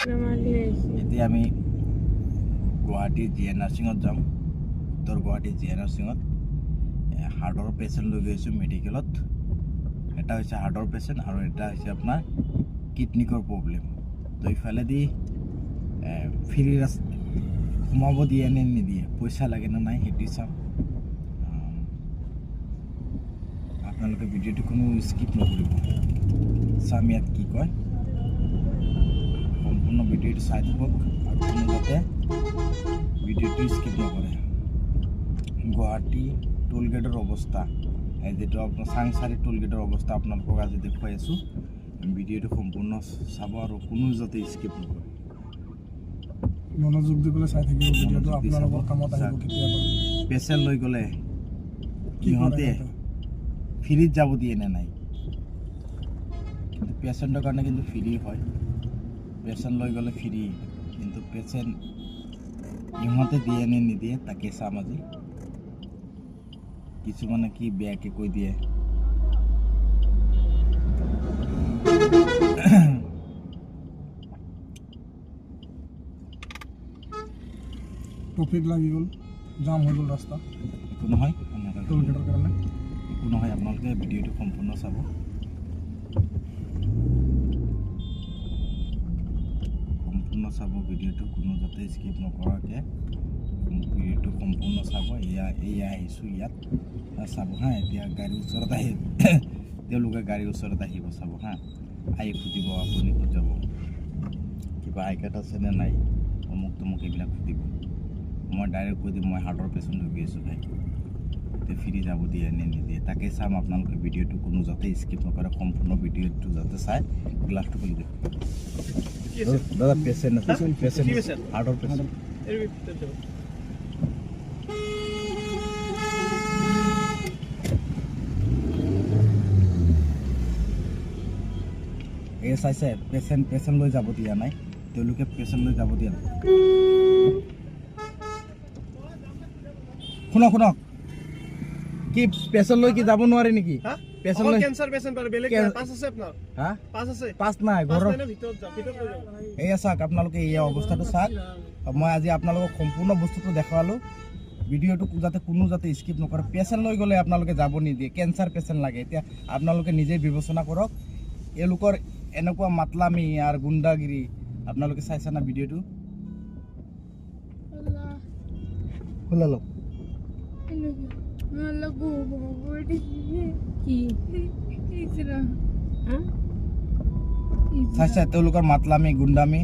এতিয়া আমি গুৱাহাটী জিএন নাৰ্ছিঙত যাম, উত্তৰ গুৱাহাটী জিএন নাৰ্ছিঙত হাৰ্টৰ পেচেণ্ট লৈ গৈছোঁ মেডিকেলত। এটা হৈছে হাৰ্টৰ পেচেণ্ট আৰু এটা হৈছে আপোনাৰ কিডনিকৰ প্ৰব্লেম। তো ইফালেদি ফ্ৰী সোমাব দিয়ে নে নিদিয়ে, পইচা লাগে নে নাই সেইটো চাম। আপোনালোকে ভিডিঅ'টো কোনো স্কিপ নকৰিব, চাম ইয়াত কি কয়। সম্পূৰ্ণ ভিডিঅ'টো চাই থাকক আৰু কোনো যাতে ভিডিঅ'টো স্কিপ নকৰে। গুৱাহাটী টোল গেটৰ অৱস্থা, যিটো আপোনাৰ চাংচাৰী টোল গেটৰ অৱস্থা আপোনালোকক আজি দেখুৱাই আছোঁ। ভিডিঅ'টো সম্পূৰ্ণ চাব আৰু কোনো যাতে স্কিপ নকৰে, মনোযোগ দি পেলাই চাই থাকিব। ভিডিঅ'টো আপোনালোকৰ কামত আহিব কেতিয়াবা। পেচেণ্ট লৈ গ'লে ইহঁতে ফ্ৰীত যাব দিয়ে নে নাই, কিন্তু পেচেণ্টৰ কাৰণে কিন্তু ফ্ৰী হয়। পেচেণ্ট লৈ গ'লে ফ্ৰী, কিন্তু পেচেণ্ট ইহঁতে দিয়ে নে নিদিয়ে তাকে চাম আজি। কিছুমানে কি বেয়াকৈ কৈ দিয়ে। ট্ৰেফিক লাগি গ'ল, জাম হৈ গ'ল ৰাস্তা। একো নহয়, টোল গেটৰ কাৰণে একো নহয়। আপোনালোকে ভিডিঅ'টো সম্পূৰ্ণ চাব। সম্পূৰ্ণ চাব ভিডিঅ'টো, কোনো যাতে স্কিপ নকৰাকৈ ভিডিঅ'টো সম্পূৰ্ণ চাব। এয়া আহিছোঁ ইয়াত চাব হা। এতিয়া গাড়ীৰ ওচৰত আহি তেওঁলোকে গাড়ীৰ ওচৰত আহিব চাব হা। আহি সুধিব আপুনি ক'ত যাব, কিবা আই কাৰ্ড আছে নে নাই, অমুক তমুক এইবিলাক সুধিব। মই ডাইৰেক্ট কৈ দিম মই হাৰ্টৰ পেচেণ্ট হৈ গৈছোঁ ভাই, এতিয়া ফ্ৰী যাব দিয়ে নে নিদিয়ে তাকে চাম। আপোনালোকে ভিডিঅ'টো কোনো যাতে স্কিপ নকৰে, সম্পূৰ্ণ ভিডিঅ'টো যাতে চাই। গ্লাছটো খুলি দিয়ক দাদা। পেচেণ্ট হাৰ্টৰ পেচেণ্ট। এই চাইছে পেচেণ্ট লৈ যাব দিয়া নাই, তেওঁলোকে পেচেণ্ট লৈ যাব দিয়া নাই। শুনক কি পেচেণ্ট লৈ কি যাব নোৱাৰে নেকি? পেচেণ্ট লৈ কেঞ্চাৰ পেচেণ্ট পাৰে, বেলেগ পাছ আছে আপোনাৰ? হা পাছ আছে? পাছ নাই ঘৰৰ। ভিতৰত লৈ যাব। এয়া চাওক আপোনালোকে, এই অৱস্থাটো চাওক। মই আজি আপোনালোকক সম্পূৰ্ণ বস্তুটো দেখুৱালোঁ। ভিডিঅ'টো যাতে কোনো যাতে স্কিপ নকৰে। পেচেণ্ট লৈ গ'লে আপোনালোকে যাব নিদিয়ে, কেঞ্চাৰ পেচেণ্ট লাগে। এতিয়া আপোনালোকে নিজে বিবেচনা কৰক, এওঁলোকৰ এনেকুৱা মাতলামি আৰু গুণ্ডাগিৰি আপোনালোকে চাইছে না ভিডিঅ'টো? খোলা লওক। চাইছে তেওঁলোকৰ মাতলামি গুণ্ডামি।